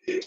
Good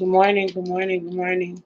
morning, good morning, good morning.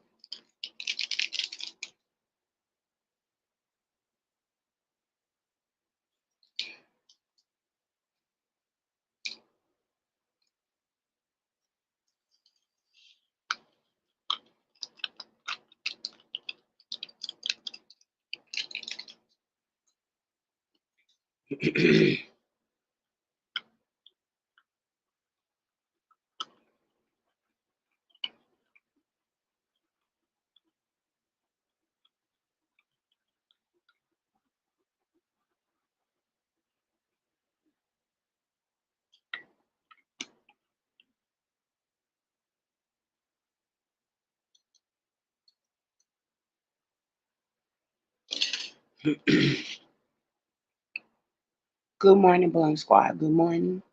Good morning, Blunt Squad. Good morning.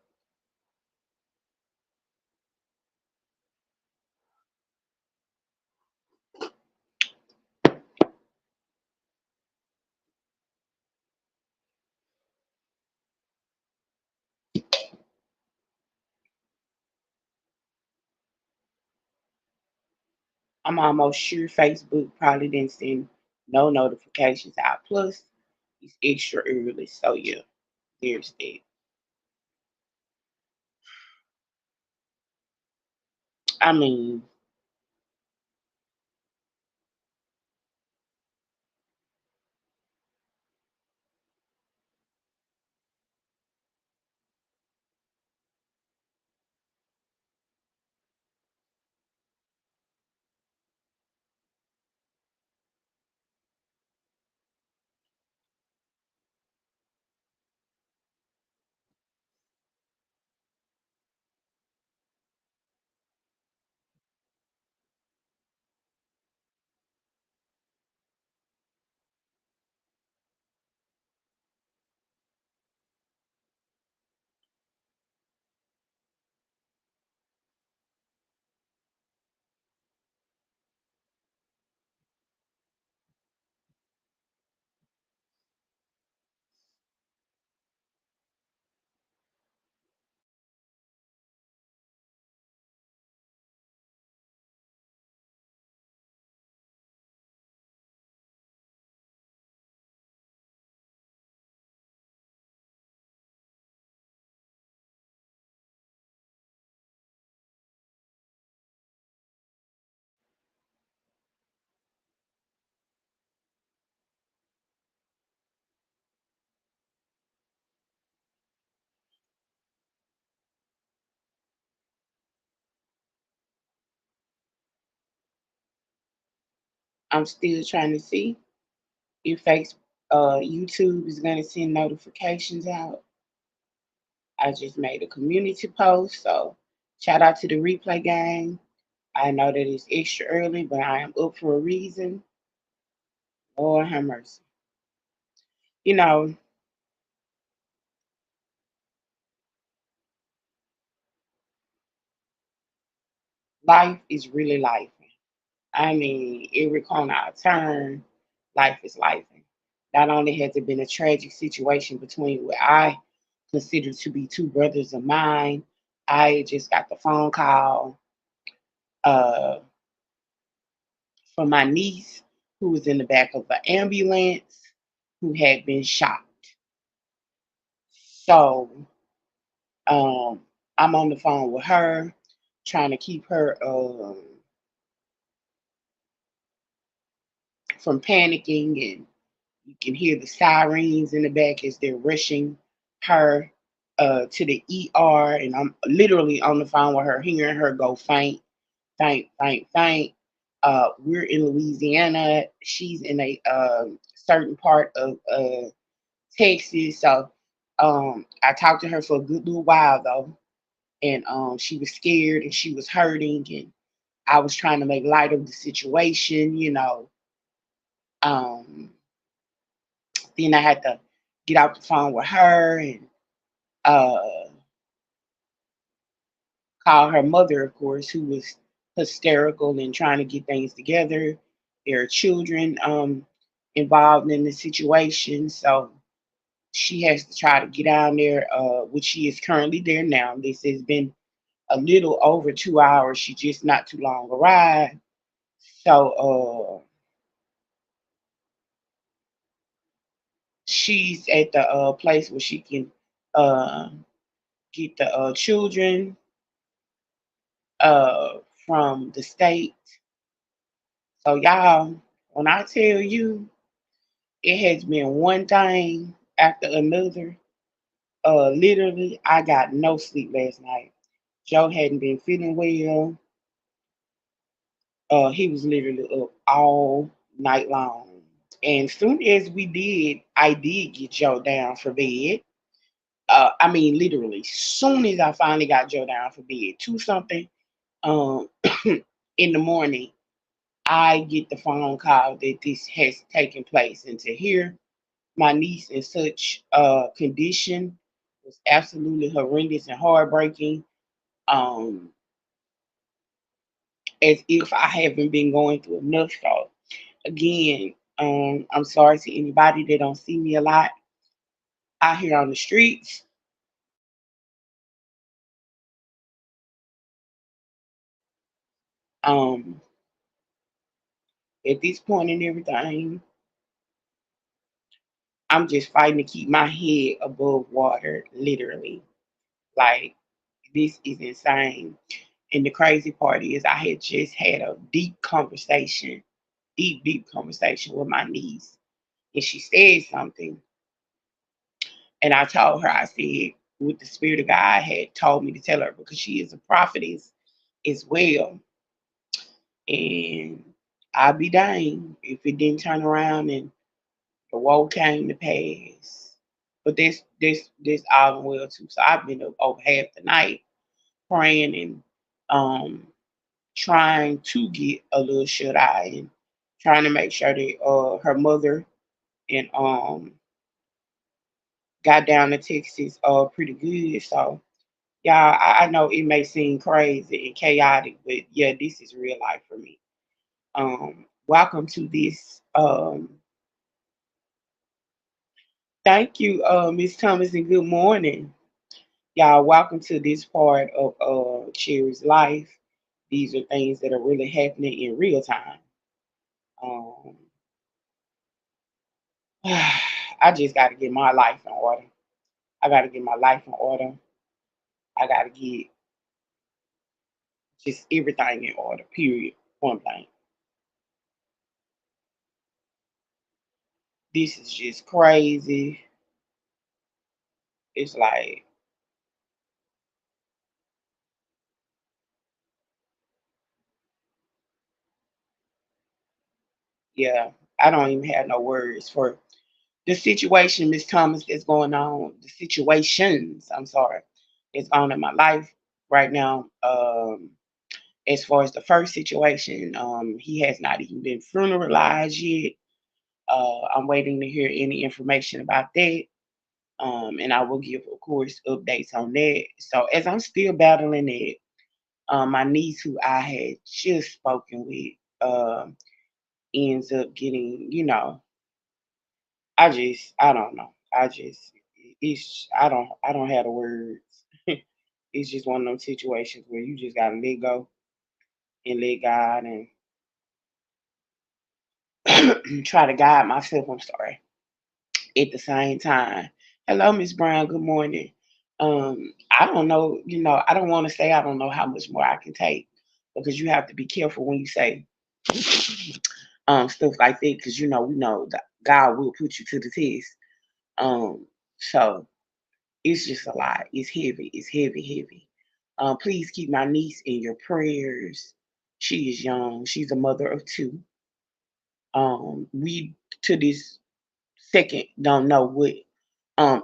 I'm almost sure Facebook probably didn't send no notifications out. Plus, it's extra early, so yeah, there's that. I mean, I'm still trying to see if YouTube is gonna send notifications out. I just made a community post, so shout out to the replay gang. I know that it's extra early, but I am up for a reason. Lord have mercy. You know, life is really life. I mean, every corner I turn, life is life. Not only has it been a tragic situation between what I consider to be two brothers of mine, I just got the phone call uh, from my niece who was in the back of an ambulance who had been shot. So um, I'm on the phone with her, trying to keep her from panicking, and you can hear the sirens in the back as they're rushing her to the ER, and I'm literally on the phone with her, hearing her go faint, faint, faint, faint. We're in Louisiana. She's in a certain part of Texas. So I talked to her for a good little while though, and she was scared and she was hurting, and I was trying to make light of the situation, you know. Um, then I had to get off the phone with her and uh, call her mother, of course, who was hysterical and trying to get things together. There are children involved in the situation, so she has to try to get down there, which she is currently there now. This has been a little over 2 hours. She just not too long arrived. So she's at the place where she can uh, get the children uh, from the state. So y'all, when I tell you, it has been one thing after another. Literally, I got no sleep last night. Joe hadn't been feeling well. He was literally up all night long. And soon as I did get Joe down for bed. I mean, literally, soon as I finally got Joe down for bed, two something um, in the morning, I get the phone call that this has taken place. And to hear my niece in such condition was absolutely horrendous and heartbreaking. Um, as if I haven't been going through enough. So again, I'm sorry to anybody that don't see me a lot out here on the streets. Um, at this point in everything, I'm just fighting to keep my head above water, literally. Like, this is insane. And the crazy part is, I had just had a deep conversation with my niece. And she said something. And I told her, I said, with the Spirit of God had told me to tell her, because she is a prophetess as well. And I'd be dang if it didn't turn around and the woe came to pass. But this all well too. So I've been up over half the night praying and um trying to get a little shut eye and trying to make sure that her mother and got down to Texas pretty good. So yeah, I know it may seem crazy and chaotic, but yeah, this is real life for me. Welcome to this. Thank you, Miss Thomas, and good morning. Y'all, welcome to this part of Cherry's life. These are things that are really happening in real time. Um, I just got to get my life in order. I got to get my life in order. I got to get just everything in order, period. Point blank. This is just crazy. It's like, yeah, I don't even have no words for the situation, Miss Thomas, that's going on. The situations, I'm sorry, that's on in my life right now. As far as the first situation, he has not even been funeralized yet. I'm waiting to hear any information about that. And I will give, of course, updates on that. So as I'm still battling it, my niece, who I had just spoken with, ends up getting, I don't know. I don't have the words. It's just one of those situations where you just gotta let go and let God and try to guide myself. I'm sorry. At the same time. Hello, Miss Brown. Good morning. I don't know, I don't want to say I don't know how much more I can take, because you have to be careful when you say stuff like that, because we know that God will put you to the test. Um, so It's just a lot. It's heavy. It's heavy, heavy. Please keep my niece in your prayers. She is young. She's a mother of two. We to this second don't know what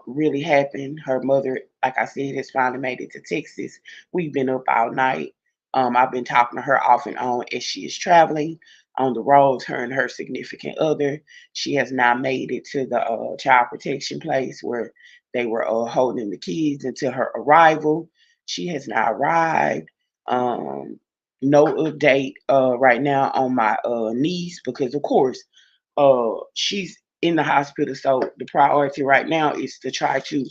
really happened. Her mother, like I said, has finally made it to Texas. We've been up all night. I've been talking to her off and on as she is traveling on the roads, her and her significant other. She has now made it to the child protection place where they were holding the kids until her arrival. She has now arrived. Um, no update right now on my niece because, of course, she's in the hospital. So the priority right now is to try to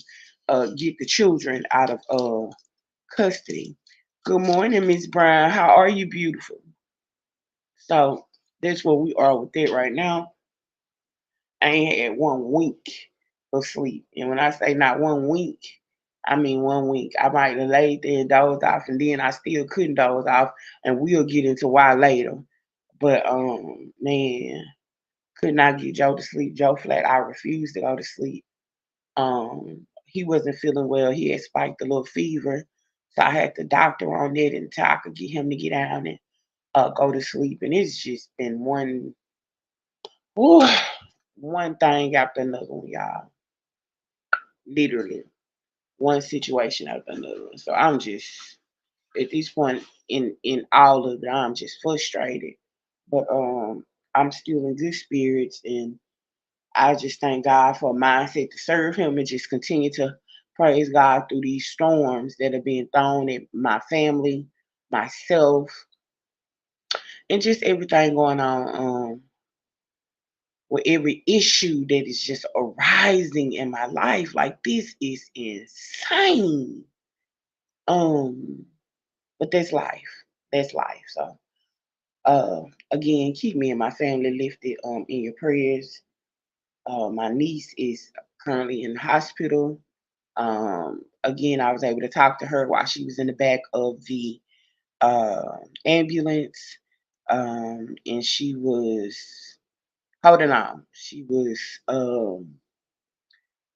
get the children out of custody. Good morning, Miss Brown. How are you, beautiful? So that's where we are with it right now. I ain't had one wink of sleep. And when I say not one wink, I mean one wink. I might have laid there and dozed off, and then I still couldn't doze off, and we'll get into why later. But man, could not get Joe to sleep. Joe flat, I refused to go to sleep. He wasn't feeling well. He had spiked a little fever. So I had the doctor on it until I could get him to get down and go to sleep. And it's just been whew, one thing after another one, y'all. Literally, one situation after another one. So I'm just at this point in all of it, I'm just frustrated. But I'm still in good spirits, and I just thank God for a mindset to serve Him and just continue to praise God through these storms that are being thrown at my family, myself, and just everything going on with every issue that is just arising in my life. Like this is insane. Um, but that's life. That's life. So uh again, keep me and my family lifted in your prayers. My niece is currently in the hospital. Again, I was able to talk to her while she was in the back of the ambulance, and she was holding on. She was.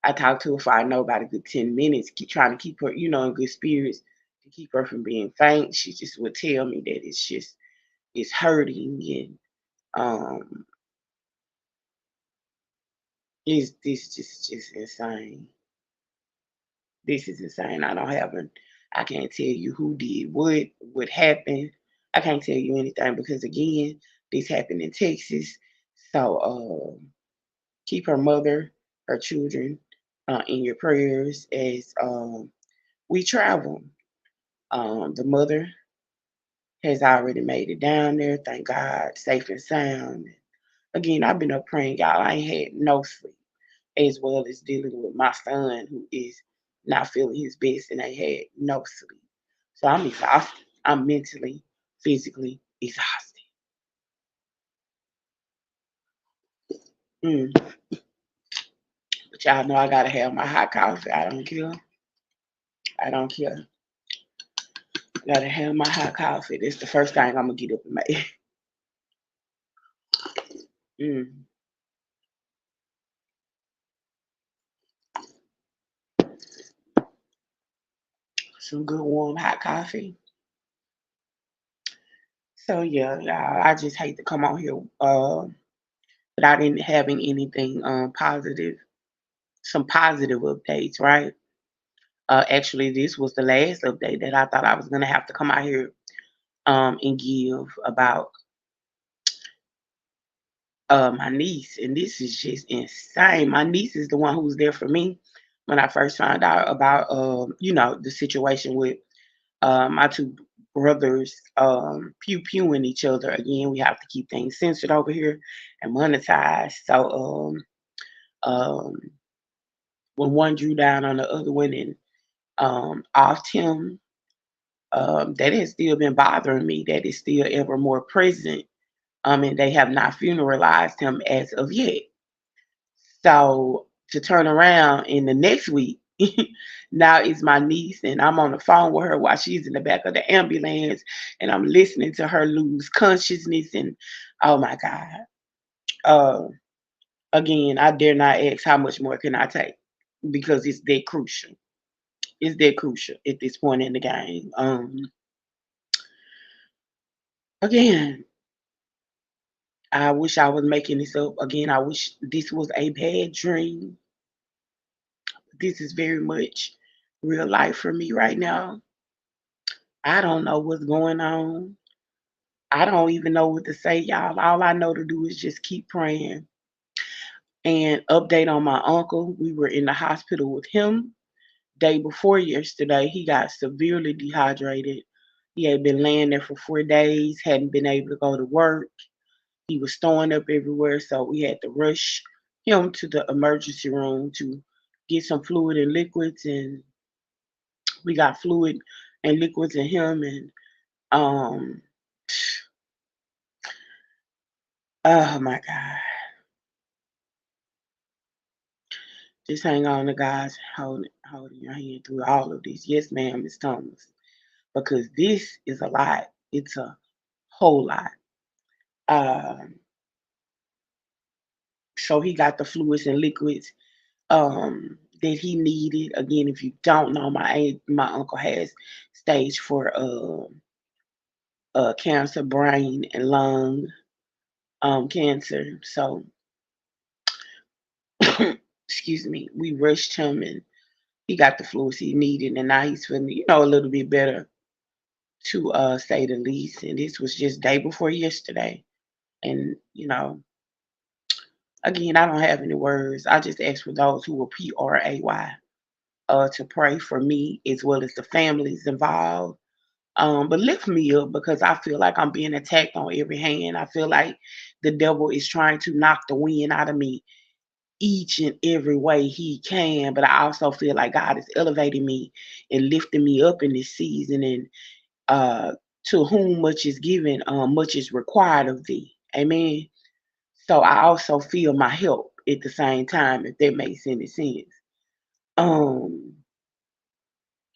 I talked to her for I know about a good 10 minutes, keep trying to keep her, in good spirits, to keep her from being faint. She just would tell me that it's hurting and um, it's this just insane. This is insane. I can't tell you who did what happened. I can't tell you anything because again, this happened in Texas. So keep her mother, her children in your prayers as we travel. The mother has already made it down there, thank God, safe and sound. Again, I've been up praying, y'all. I ain't had no sleep, as well as dealing with my son who is not feeling his best and I had no sleep. So I'm exhausted. I'm mentally, physically exhausted. Mm. But y'all know I gotta have my hot coffee. I don't care. I don't care. Gotta have my hot coffee. That's the first thing I'm gonna get up and make. Mm. Some good warm hot coffee. So yeah, y'all, I just hate to come on here without having anything positive, some positive updates, right? Actually, this was the last update that I thought I was gonna have to come out here and give about my niece, and this is just insane. My niece is the one who was there for me when I first found out about the situation with my two brothers pew pewing each other. Again, we have to keep things censored over here and monetized. So um, when one drew down on the other one and offed him, that has still been bothering me. That is still ever more present. And they have not funeralized him as of yet. So to turn around in the next week, now it's my niece, and I'm on the phone with her while she's in the back of the ambulance, and I'm listening to her lose consciousness. And oh my God. Uh, Again, I dare not ask how much more can I take because it's that crucial. It's that crucial at this point in the game. Again, I wish I was making this up. Again, I wish this was a bad dream. This is very much real life for me right now. I don't know what's going on. I don't even know what to say, y'all. All I know to do is just keep praying. And update on my uncle. We were in the hospital with him day before yesterday. He got severely dehydrated. He had been laying there for 4 days, hadn't been able to go to work. He was throwing up everywhere, so we had to rush him to the emergency room to get some fluid and liquids. And we got fluid and liquids in him. And um, oh my God, just hang on to God's holding your hand through all of this. Yes, ma'am, Miss Thomas, because this is a lot. It's a whole lot. Um, so he got the fluids and liquids that he needed. Again, if you don't know, my uncle has stage 4 cancer, brain and lung cancer. So excuse me, we rushed him and he got the fluids he needed, and now he's feeling, a little bit better, to say the least. And this was just day before yesterday. And again, I don't have any words. I just ask for those who will pray to pray for me as well as the families involved. But lift me up because I feel like I'm being attacked on every hand. I feel like the devil is trying to knock the wind out of me each and every way he can. But I also feel like God is elevating me and lifting me up in this season. And uh, to whom much is given, much is required of thee. Amen. So I also feel my help at the same time, if that makes any sense. Um,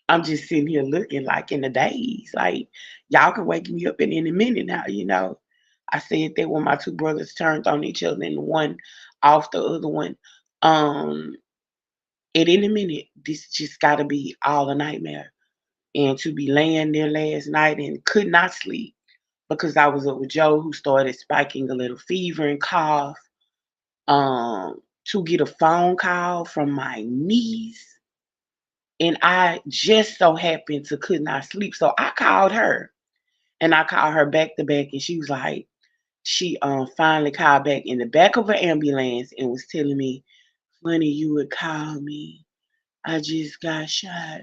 I'm just sitting here looking like in the days, like y'all can wake me up in any minute now. I said that when my two brothers turned on each other and one off the other one. Um, at any minute, this just gotta be all a nightmare. And to be laying there last night and could not sleep because I was up with Joe who started spiking a little fever and cough. To get a phone call from my niece, and I just so happened to could not sleep. So I called her and I called her back to back, and she was like, she finally called back in the back of an ambulance and was telling me, "Funny you would call me. I just got shot.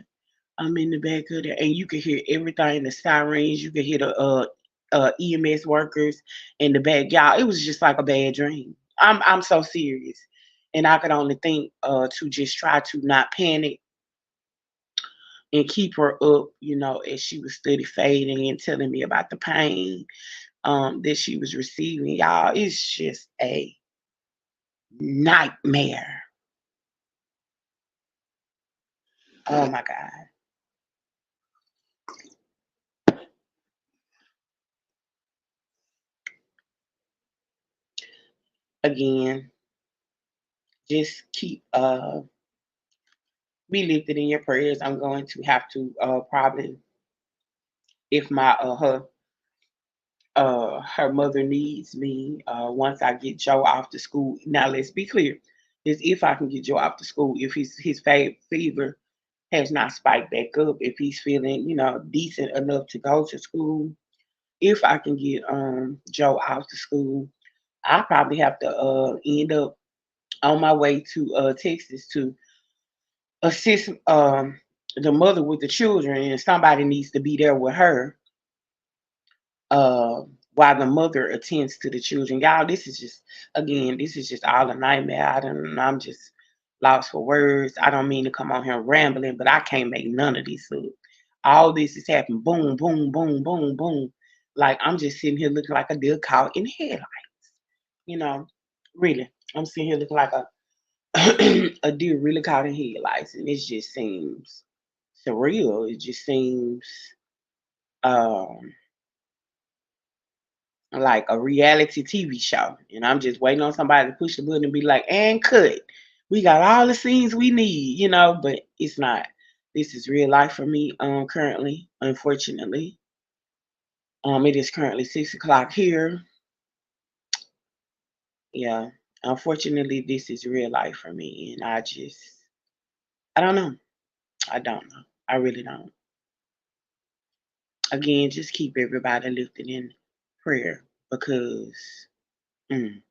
I'm in the back of the," and you could hear everything, the sirens, you could hear the EMS workers in the back. Y'all, it was just like a bad dream. I'm so serious. And I could only think to just try to not panic and keep her up, as she was steady fading and telling me about the pain that she was receiving. Y'all, it's just a nightmare. Oh my God. Again, just keep be lifted in your prayers. I'm going to have to probably, if my her mother needs me, once I get Joe off to school. Now let's be clear. Is if I can get Joe off to school, if his fever has not spiked back up, if he's feeling, decent enough to go to school, if I can get Joe out to school, I probably have to end up on my way to Texas to assist the mother with the children, and somebody needs to be there with her uh, while the mother attends to the children. Y'all, this is just all a nightmare. I'm just lost for words. I don't mean to come on here rambling, but I can't make none of this up. All this is happening, boom, boom, boom, boom, boom. Like I'm just sitting here looking like a deer caught in headlights. You know, really, I'm sitting here looking like a a deer really caught in headlights, and it just seems surreal. It just seems um like a reality TV show. And I'm just waiting on somebody to push the button and be like, and cut. We got all the scenes we need, but it's not. This is real life for me, currently, unfortunately. It is currently 6 o'clock here. Yeah, unfortunately, this is real life for me, and I don't know. I don't know. I really don't. Again, just keep everybody lifted in prayer because mm,